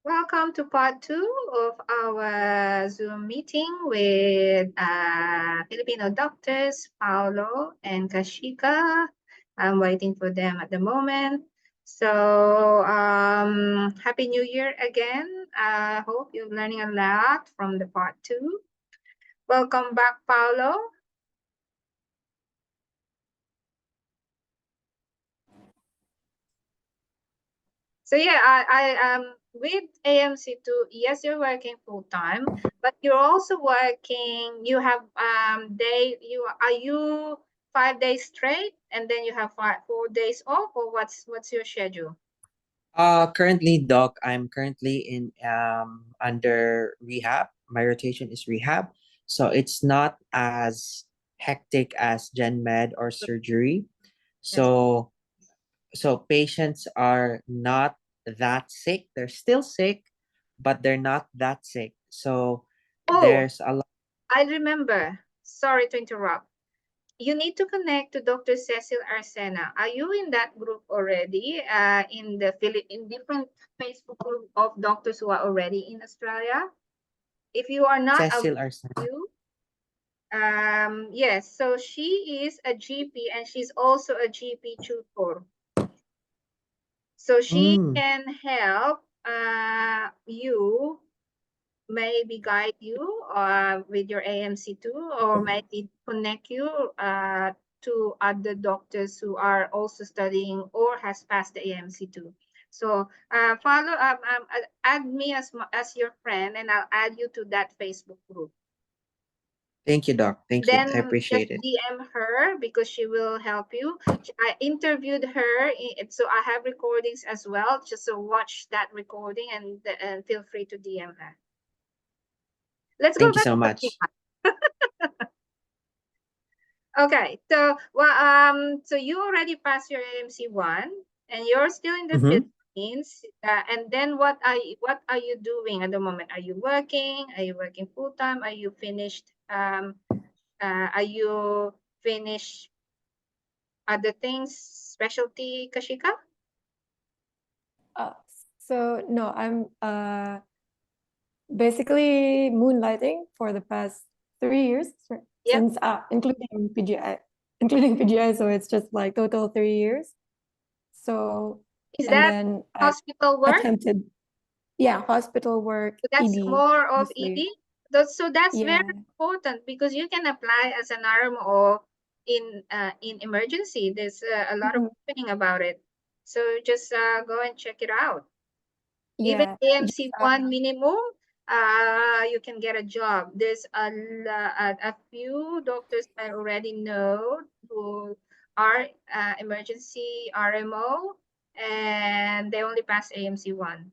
Welcome to part 2 of our Zoom meeting with Filipino doctors, Paolo and Kashika. I'm waiting for them at the moment. So, Happy New Year again. I hope you're learning a lot from the part 2. Welcome back, Paolo. So yeah, I with AMC2, yes, you're working full time, but you're also working. You have are you 5 days straight, and then you have 4 days off, or what's your schedule? Currently, Doc, I'm currently in under rehab. My rotation is rehab, so it's not as hectic as gen med or surgery. Yes. So patients are not that sick. They're still sick, but they're not that sick. So Oh, there's a lot. I remember. Sorry to interrupt. You need to connect to Dr. Cecil Arsena. Are you in that group already? In different Facebook group of doctors who are already in Australia? If you are not Cecil aware, Arsen. you yes. So she is a GP and she's also a GP tutor. So she Mm. can help you, maybe guide you with your AMC2, or maybe connect you to other doctors who are also studying or has passed the AMC2. So add me as your friend, and I'll add you to that Facebook group. Thank you, Doc. Thank you. I Then just appreciate it. DM her because she will help you. I interviewed her, so I have recordings as well. Just so watch that recording and feel free to DM her. Let's go Thank you back so to much. Fatima. Okay, so so you already passed your AMC1, and you're still in the Mm-hmm. Philippines. And then what are you doing at the moment? Are you working? Are you working full time? Are you finished? Are you finished other things, specialty, Kashika? Uh, so no, I'm basically moonlighting for the past 3 years Yep. since including PGI, including PGI. So it's just like total 3 years. So Is and that then I hospital work? attempted, yeah, hospital work, So that's ED more of mostly. ED. So that's very Yeah. important because you can apply as an RMO in emergency. There's a lot of Mhm. opening about it. So just go and check it out. Even Yeah. Just, AMC one minimum, you can get a job. There's a few doctors I already know who are emergency RMO, and they only pass AMC one.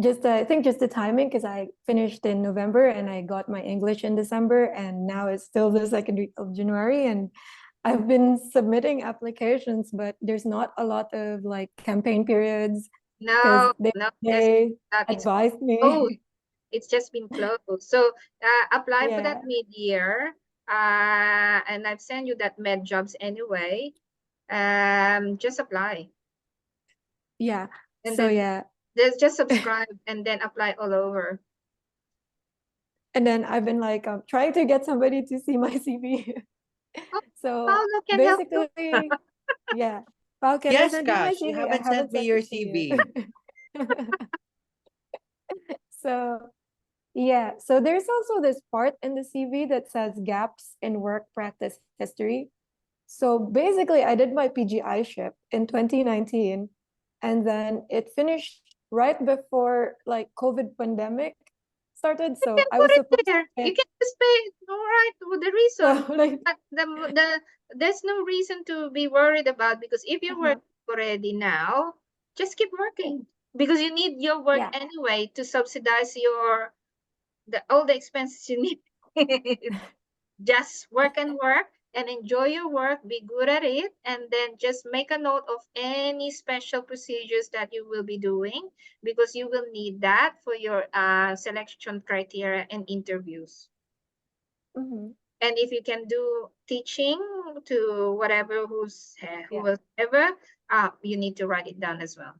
just I think just the timing, because I finished in November and I got my English in December, and now it's still the second week of January, and I've been submitting applications, but there's not a lot of like campaign periods because No, no, they it's advised closed. me. It's just been closed. So apply for that Yeah, mid-year. And I've sent you that med jobs anyway. Just apply. yeah. And So then yeah, there's just subscribe and then apply all over. and then I've been like trying to get somebody to see my CV. Oh, So Paolo can help you. basically, yeah. Paul, can I Yes, send you my Kash. You CV? I haven't sent haven't me sent your it to you. CV. So yeah, so there's also this part in the CV that says gaps in work practice history. So basically, I did my PGI ship in 2019, and then it finished right before like COVID pandemic started. You So can I put was it supposed there. to You can just pay. All right, with the reason. so like But there's no reason to be worried about, because if you're uh-huh. working already now, just keep working because you need your work Yeah, anyway to subsidize all the expenses you need. Just work and work and enjoy your work, be good at it, and then just make a note of any special procedures that you will be doing, because you will need that for your selection criteria and interviews. mhm, And if you can do teaching to whatever yeah, whoever, you need to write it down as well.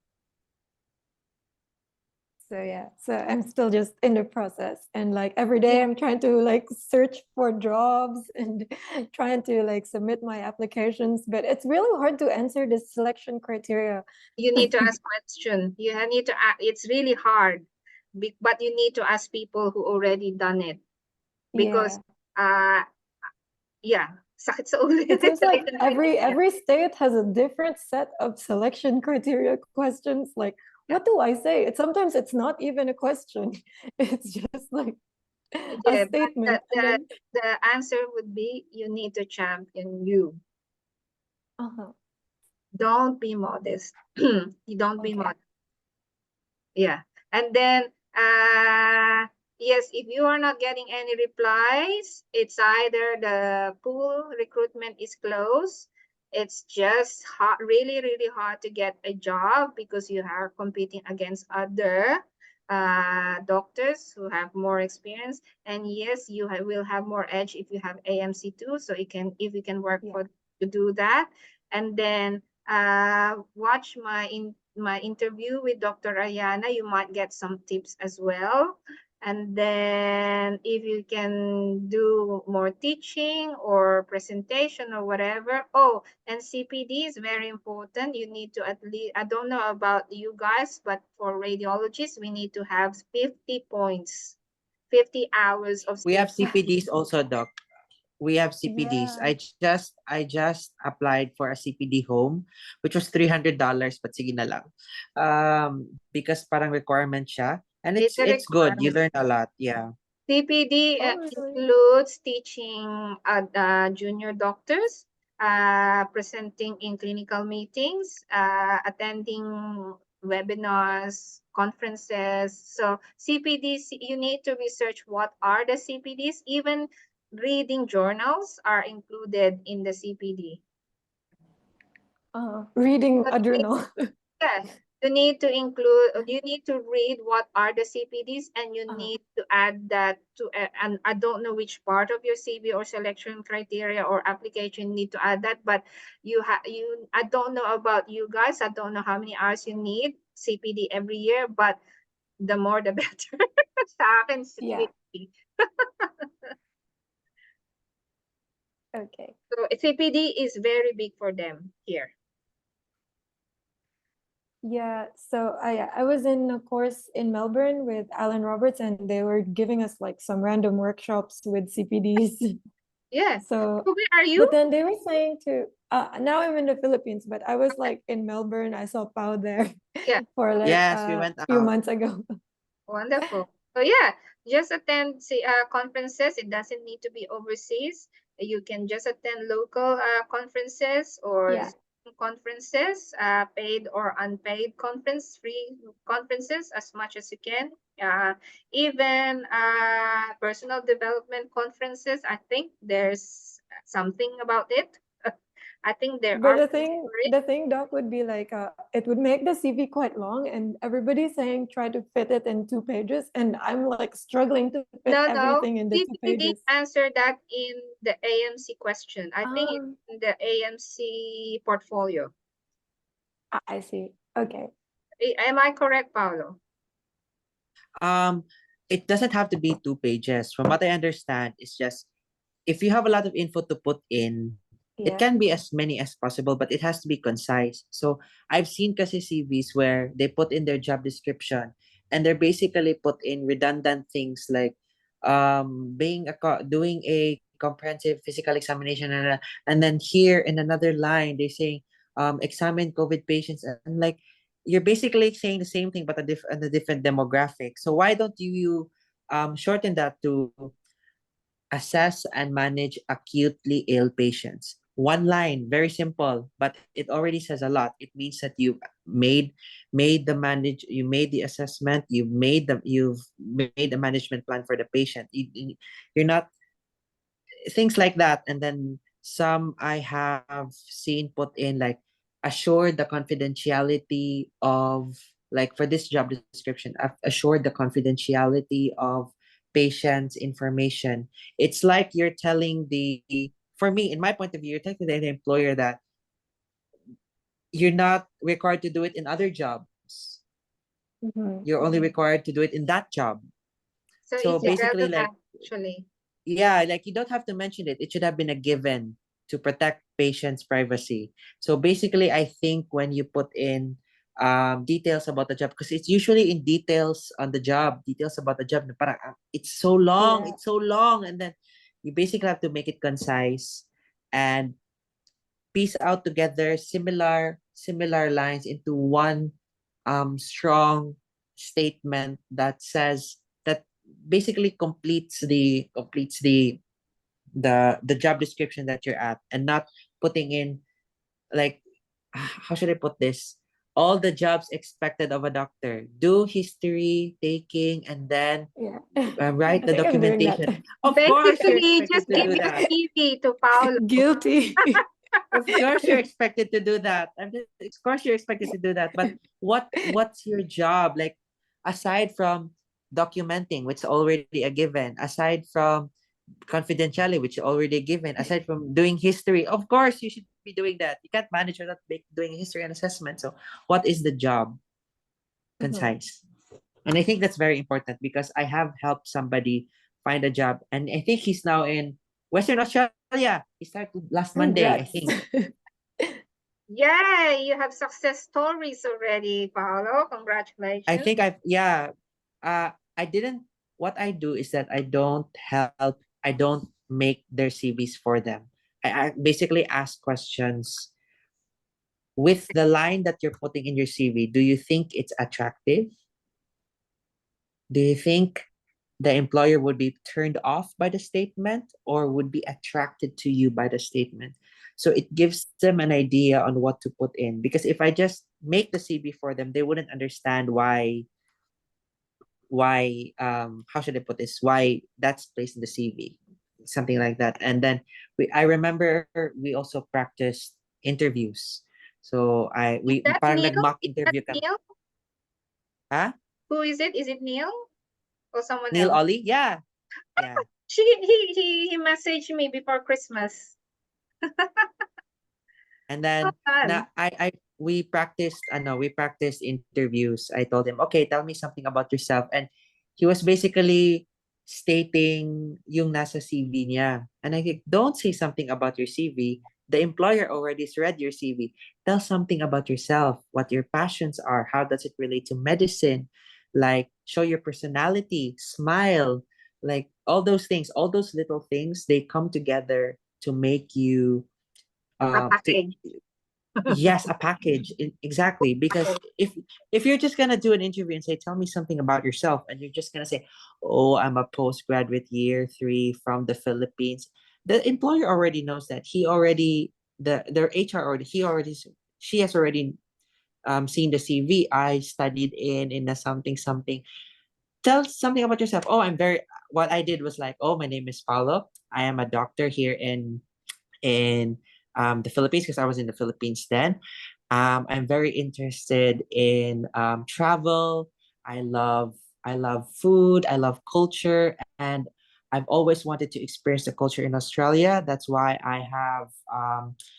So yeah, so I'm still just in the process, and like every day I'm trying to like search for jobs and trying to like submit my applications, but it's really hard to answer the selection criteria. You need to ask question. You need to it's really hard, but you need to ask people who already done it because Yeah. yeah, sakit sa ulo. It seems like Selection every criteria. every state has a different set of selection criteria questions. Like, what do I say? Sometimes it's not even a question. It's just like a Yeah, but statement. And then the answer would be you need to champion you. uh-huh. Don't be modest. You don't be Okay. modest. Yeah. And then yes, if you are not getting any replies, it's either the pool recruitment is closed. It's just hard, really, really hard to get a job because you are competing against other doctors who have more experience. And yes, you will have more edge if you have AMC too. So you can, if you can work Yeah. for to do that. And then watch my interview with Dr. Ayana, you might get some tips as well. And then if you can do more teaching or presentation or whatever. Oh, and CPD is very important. You need to at least, I don't know about you guys, but for radiologists, we need to have 50 points, 50 hours of We have CPD. CPDs also, Doc. We have CPDs. Yeah. I just applied for a CPD home, which was $300, but sige na lang. Because parang requirement siya, and It's a it's good. You requirement. learn a lot. Yeah. CPD Oh, really? includes teaching junior doctors, presenting in clinical meetings, attending webinars, conferences. So CPDs, you need to research what are the CPDs. Even reading journals are included in the CPD. Reading a journal. Yeah, you need to include, you need to read what are the CPDs, and you Uh, need to add that to, and I don't know which part of your CV or selection criteria or application need to add that, but I don't know about you guys, I don't know how many hours you need CPD every year, but the more the better. Sa akin, yeah. 50. Okay. So CPD is very big for them here. Yeah, so I was in a course in Melbourne with Alan Roberts, and they were giving us like some random workshops with CPDs. Yeah. So, So where are you? but then they were saying to now I'm in the Philippines, but I was like in Melbourne. I saw Pao there Yeah. for like Yes, we a went few out. months ago. Wonderful. So yeah, just attend conferences. It doesn't need to be overseas. You can just attend local conferences or Yeah. Zoom conferences, paid or unpaid conference, free conferences as much as you can. Even personal development conferences. I think there's something about it. I think there But are places for it. the thing, Doc, would be like it would make the CV quite long, and everybody's saying try to fit it in 2 pages, and I'm like struggling to fit No. everything in the two CPD pages. answer that in the AMC question. I think it's Um, in the AMC portfolio. I see. Okay. Am I correct, Paolo? Um, it doesn't have to be 2 pages. From what I understand, it's just if you have a lot of info to put in, it Yeah. can be as many as possible, but it has to be concise. So I've seen kasi CVs where they put in their job description and they're basically put in redundant things like doing a comprehensive physical examination, and then here in another line they say examine COVID patients, and like you're basically saying the same thing but a different demographic. So why don't you shorten that to assess and manage acutely ill patients? One line, very simple, but it already says a lot. It means that you made the assessment, you've made a management plan for the patient. You're not things like that. And then some I have seen put in like assure the confidentiality of, like for this job description, I've assured the confidentiality of patients information. It's like you're telling the for me, in my point of view, you're telling the employer that you're not required to do it in other jobs. You're only required to do it in that job. So So it's basically, like, irrelevant, actually. yeah, like you don't have to mention it. It should have been a given to protect patients' privacy. So basically, I think when you put in details about the job, because it's usually in details on the job, details about the job, na parang, Yeah. it's so long, and then you basically have to make it concise and piece out together similar lines into one strong statement that says that basically completes the job description that you're at, and not putting in, like, how should I put this, all the jobs expected of a doctor: do history taking, and then Yeah. write I the think I'm doing that. documentation. Of course you're Basically, expected just to give do your that. CV to Paolo. Guilty. Of course you're expected to do that. Of course you're expected to do that. But what's your job? Like, aside from documenting, which is already a given, aside from confidentiality, which is already a given, aside from doing history, of course you should be doing that. You can't manage without doing history and assessment. So what is the job? Concise. And I think that's very important because I have helped somebody find a job, and I think he's now in Western Australia. He started last Monday, I Congrats. think. Yeah, you have success stories already, Paolo. I Congratulations. think I didn't, what I do is that I don't make their CVs for them. I basically ask questions with the line that you're putting in your CV. Do you think it's attractive? Do you think the employer would be turned off by the statement or would be attracted to you by the statement? So it gives them an idea on what to put in. Because if I just make the CV for them, they wouldn't understand why how should I put this, why that's placed in the CV, something like that. And then I remember we also practiced interviews. So Is we that parang Neil? nag-mock Is that interview kami. Neil? Ha? Who is it? Is it Neil or someone Neil else? Ollie? Yeah. Yeah. He messaged me before Christmas. And Well then done. na we practiced interviews. I told him, okay, tell me something about yourself. And he was basically stating yung nasa CV niya. And I think, don't say something about your CV. The employer already has read your CV. Tell something about yourself, what your passions are, how does it relate to medicine, like show your personality, smile, like all those things, all those little things, they come together to make you A to package. yes, a package. Exactly. Because if you're just gonna do an interview and say, tell me something about yourself, and you're just gonna say, oh, I'm a postgraduate year 3 from the Philippines, the employer already knows that. He already their HR already he already she has already seen the CV. I studied in a something something. Tell something about yourself. Oh, I'm very what I did was like, oh, my name is Paolo. I am a doctor here in the Philippines because I was in the Philippines then. I'm very interested in travel. I love I love food. I love culture, and I've always wanted to experience the culture in Australia. That's why I have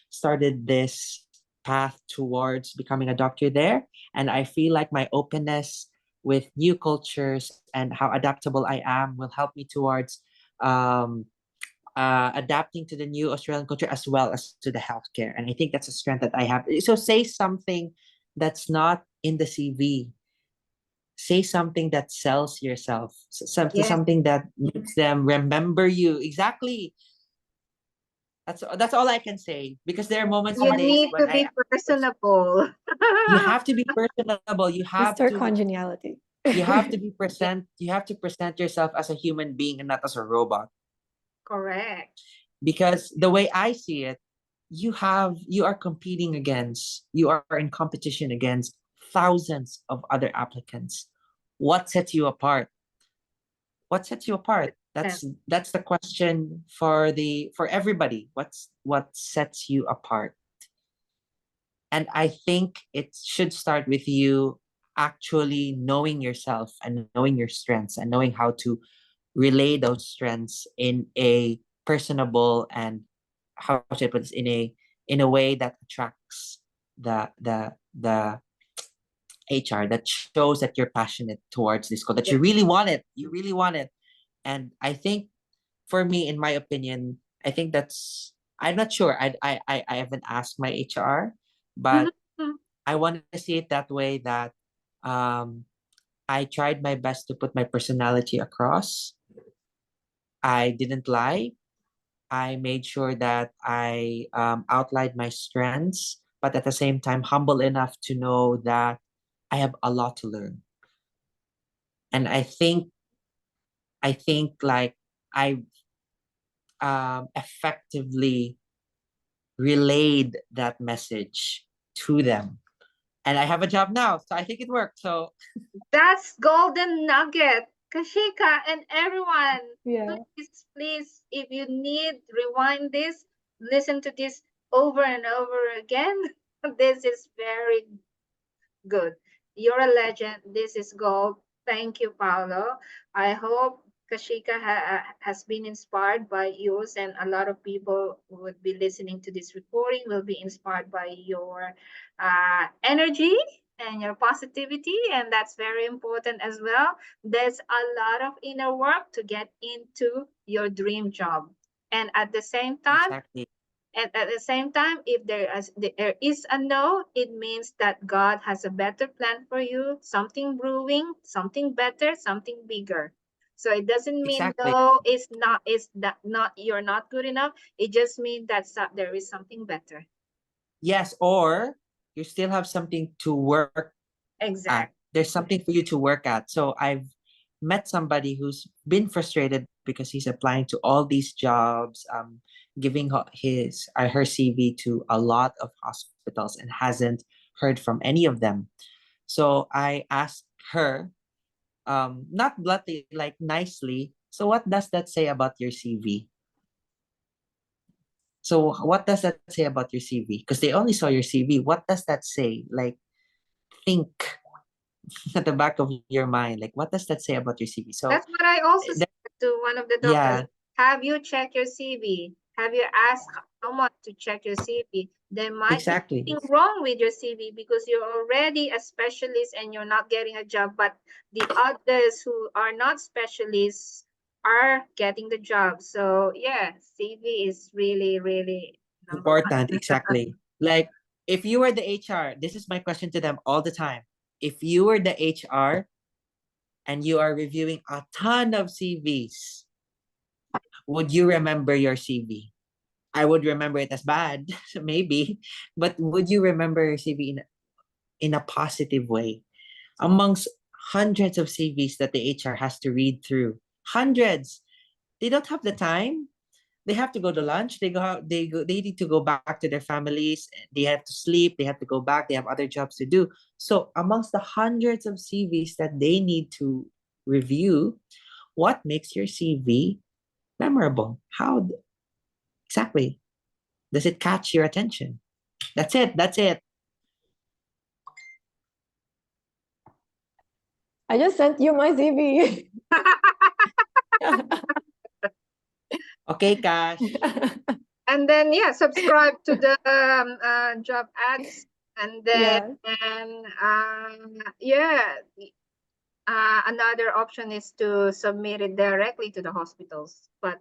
started this path towards becoming a doctor there. And I feel like my openness with new cultures and how adaptable I am will help me towards um, adapting to the new Australian culture as well as to the healthcare. And I think that's a strength that I have. So say something that's not in the CV. Say something that sells yourself. Yes. Something that makes them remember you. Exactly. That's all I can say because there are moments You and days need when to be personable. you have to be personable. Mr. Congeniality. You have to present yourself as a human being and not as a robot. Correct. Because the way I see it, you are competing against, you are in competition against thousands of other applicants. What sets you apart? What sets you apart? Yeah. That's the question for everybody. What sets you apart? And I think it should start with you actually knowing yourself and knowing your strengths and knowing how to relay those strengths in a personable and, how should I put this, in a way that attracts the HR that shows that you're passionate towards this goal, that Yeah. you really want it. You really want it. And I think for me, in my opinion, I think that's, I'm not sure. I haven't asked my HR, but Mhm. I want to see it that way, that um, I tried my best to put my personality across. I didn't lie. I made sure that I outlined my strengths, but at the same time, humble enough to know that I have a lot to learn. And I think like I effectively relayed that message to them. And I have a job now, so I think it worked. So That's golden nugget. Kashika and everyone, Yeah. please, if you need, rewind this, listen to this over and over again. This is very good. You're a legend. This is gold. Thank you, Paolo. I hope Kashika has been inspired by yours, and a lot of people who would be listening to this recording will be inspired by your energy and your positivity, and that's very important as well. There's a lot of inner work to get into your dream job, and at the same time, exactly, if there is a no, it means that God has a better plan for you, something brewing, something better, something bigger. So it doesn't mean exactly. no, it's that not you're not good enough. It just means that there is something better. Yes, or you still have something to work at. Exact. There's something for you to work at. So I've met somebody who's been frustrated because he's applying to all these jobs, giving her CV to a lot of hospitals and hasn't heard from any of them. So I asked her, not bluntly, like nicely, so what does that say about your CV? So what does that say about your CV? Because they only saw your CV. What does that say? Like, think at the back of your mind, like, what does that say about your CV? So That's what I also that, said to one of the doctors. yeah, Have you checked your CV? Have you asked someone to check your CV? There might be exactly, something wrong with your CV because you're already a specialist and you're not getting a job, but the others who are not specialists are getting the job. So yeah, CV is really, really number one. important, exactly. Like, if you were the HR, this is my question to them all the time. If you were the HR and you are reviewing a ton of CVs, would you remember your CV? I would remember it as bad, maybe, but would you remember your CV in a positive way? Amongst hundreds of CVs that the HR has to read through, hundreds, they don't have the time. They have to go to lunch. They need to go back to their families. They have to sleep. They have to go back. They have other jobs to do. So amongst the hundreds of CVs that they need to review, what makes your CV memorable? How exactly does it catch your attention? That's it. That's it. I just sent you my CV. Okay, Cash. And then yeah, subscribe to the job ads, and then Yeah. yeah, another option is to submit it directly to the hospitals. But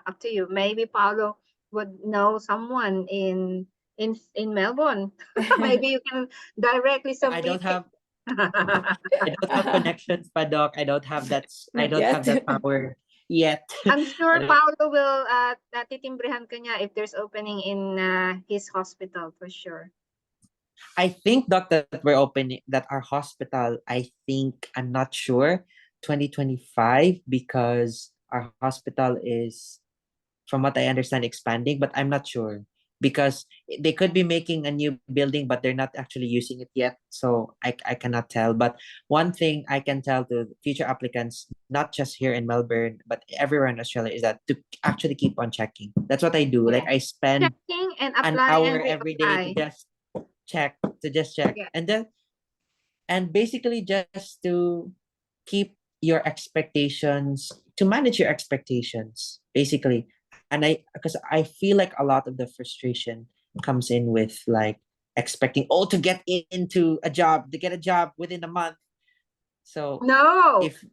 up to you. Maybe Paolo would know someone in Melbourne. Maybe you can directly I don't submit it. have I don't have connections, Padok. I Not don't have yet. that power yet. I'm I sure don't Paolo will titimbrehan ka niya if there's opening in his hospital for sure. I think, Doc, that we're opening that our hospital, I think, I'm not sure, 2025, because our hospital is, from what I understand, expanding, but I'm not sure because they could be making a new building, but they're not actually using it yet. So I cannot tell. But one thing I can tell to future applicants, not just here in Melbourne, but everywhere in Australia, is that to actually keep on checking. That's what I do. Like, Yeah. I spend Checking and an apply hour and every day reapply. just check, Yeah. and basically just to keep your expectations, to manage your expectations, basically. And I, because I feel like a lot of the frustration comes in with, like, expecting to get into a job, to get a job within a month. So No, if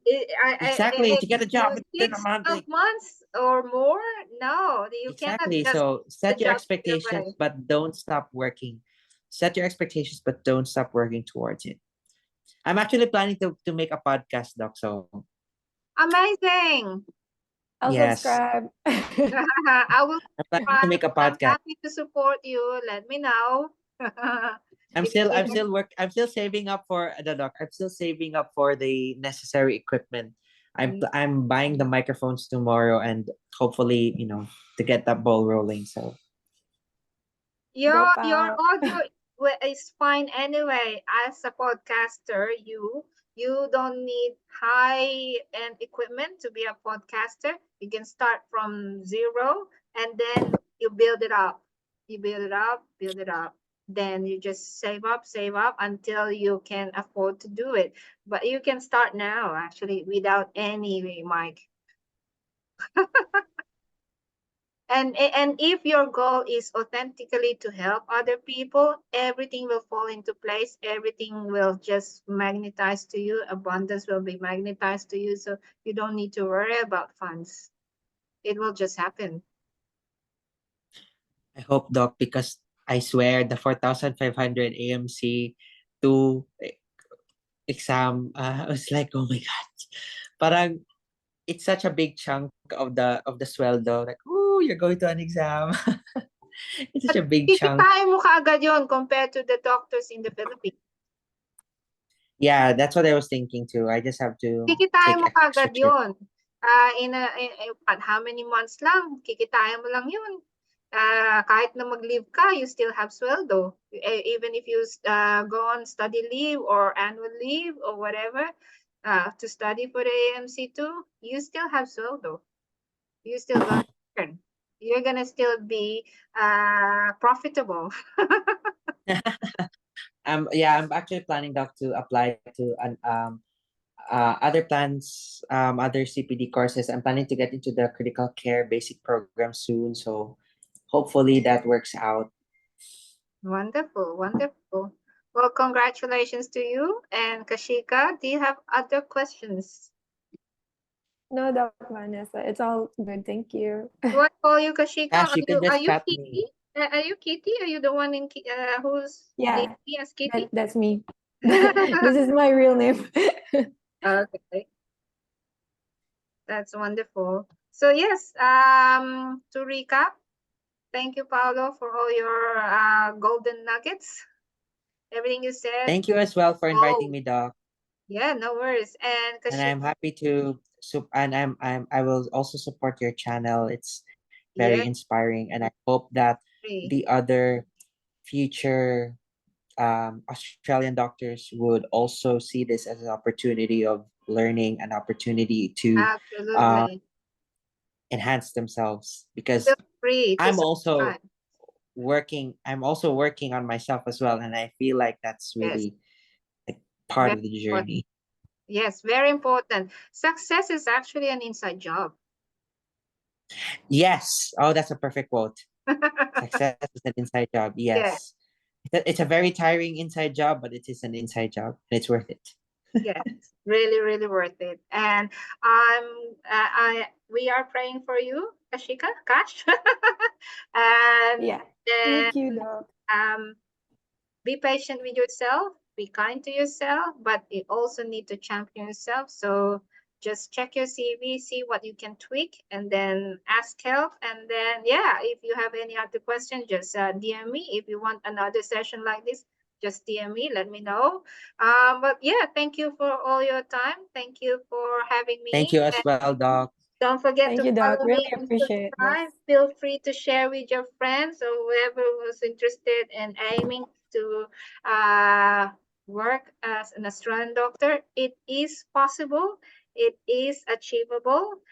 exactly to get a job within a six, month, 12 like, months or more. No, you cannot exactly. just So the set your job straight expectations, away. but don't stop working. Set your expectations, but don't stop working towards it. I'm actually planning to make a podcast, Doc. So Amazing. I'll yes, subscribe. I will I'm planning try. to make a I'm podcast. happy to support you. Let me know. If you need. I'm still saving up for the Doc. I'm still saving up for the necessary equipment. I'm buying the microphones tomorrow, and hopefully, to get that ball rolling. So Your Go, your Pao. audio is fine anyway. As a podcaster, you don't need high-end equipment to be a podcaster. You can start from zero and then you build it up. You build it up, build it up. Then you just save up until you can afford to do it. But you can start now actually without any mic. And if your goal is authentically to help other people, everything will fall into place. Everything will just magnetize to you. Abundance will be magnetized to you. So you don't need to worry about funds. It will just happen. I hope, Doc, because I swear the 4,500 AMC to exam, I was like, oh my god, parang it's such a big chunk of the sweldo. Like, oh, you're going to an exam. It's such But a big chunk. kikitain mo kaagad yun compared to the doctors in the Philippines. Yeah, that's what I was thinking too. I just have to Kikitain take mo extra kaagad care. yun. How many months lang, kikitain mo lang yun. Kahit na mag-leave ka, you still have sweldo. Even if you go on study leave or annual leave or whatever, to study for the AMC2, you still have sweldo. You still gonna earn. You're gonna still be profitable. Yeah, I'm actually planning, Doc, to apply to an other plans, other CPD courses. I'm planning to get into the critical care basic program soon. So hopefully that works out. Wonderful, wonderful. Well, congratulations to you. And Kashika, do you have other questions? No, Doc Vanessa. It's all good. Thank you. Do I call you Kashika? Cash, you can Are just you chat Kitty? me. Are you Kitty? Are you the one in who's Yeah, naming me as Kitty? that's me. This is my real name. Okay, that's wonderful. So yes, to recap, thank you, Paolo, for all your golden nuggets. Everything you said. Thank you as well for inviting Oh, me, Doc. yeah, no worries. And And Kashika, I'm happy to and I will also support your channel. It's very yeah, inspiring, and I hope that agree. the other future Australian doctors would also see this as an opportunity of learning, an opportunity to uh, Absolutely. enhance themselves, because Feel free to I'm also subscribe. I'm also working on myself as well, and I feel like that's Yes, really like part very of the important. journey. Yes, very important. Success is actually an inside job. Yes. Oh, that's a perfect quote. Success is an inside job. Yeah, Yes. It's a very tiring inside job, but it is an inside job, and it's worth it. yes, really, really worth it. And we are praying for you, Kashika, Kash. And Yeah. then Thank you, Doc. um, be patient with yourself, be kind to yourself, but you also need to champion yourself. So just check your CV, see what you can tweak, and then ask help. And then, yeah, if you have any other question, just DM me. If you want another session like this, just DM me, let me know. But yeah, thank you for all your time. Thank you for having Thank me. you as well, Doc. Don't forget Thank to you, Doc. follow Really me and appreciate this. subscribe. Feel free to share with your friends or whoever was interested in aiming to uh, work as an Australian doctor. It is possible. It is achievable.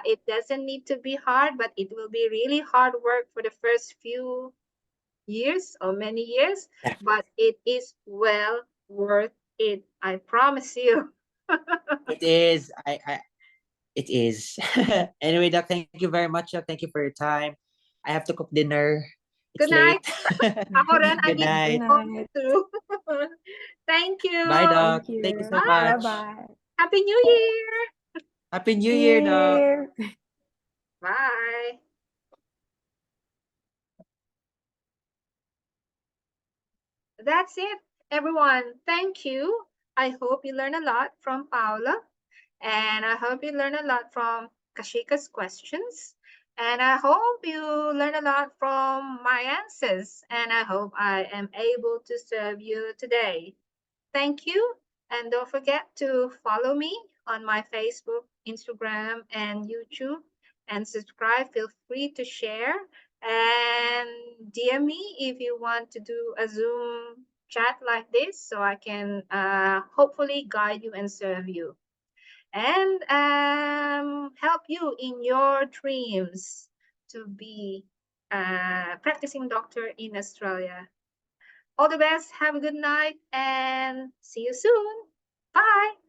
It doesn't need to be hard, but it will be really hard work for the first few years or many years, Yeah, but it is well worth it. I promise you. it is. It is. Anyway, Doc, thank you very much. Doc. Thank you for your time. I have to cook dinner. Good It's night. late. Ako rin, I Good need Good night. to go night. too. Thank you. Bye, Doc. Thank Thank you you. so Bye. much. Bye-bye. Happy New Year. Happy New New Year, Doc. Year. Bye. That's it, everyone. Thank you. I hope you learned a lot from Paula, and I hope you learned a lot from Kashika's questions. And I hope you learned a lot from my answers. And I hope I am able to serve you today. Thank you. And don't forget to follow me on my Facebook, Instagram, and YouTube. And subscribe. Feel free to share. And DM me if you want to do a Zoom chat like this so I can hopefully guide you and serve you. And help you in your dreams to be a practicing doctor in Australia. All the best. Have a good night and see you soon. Bye.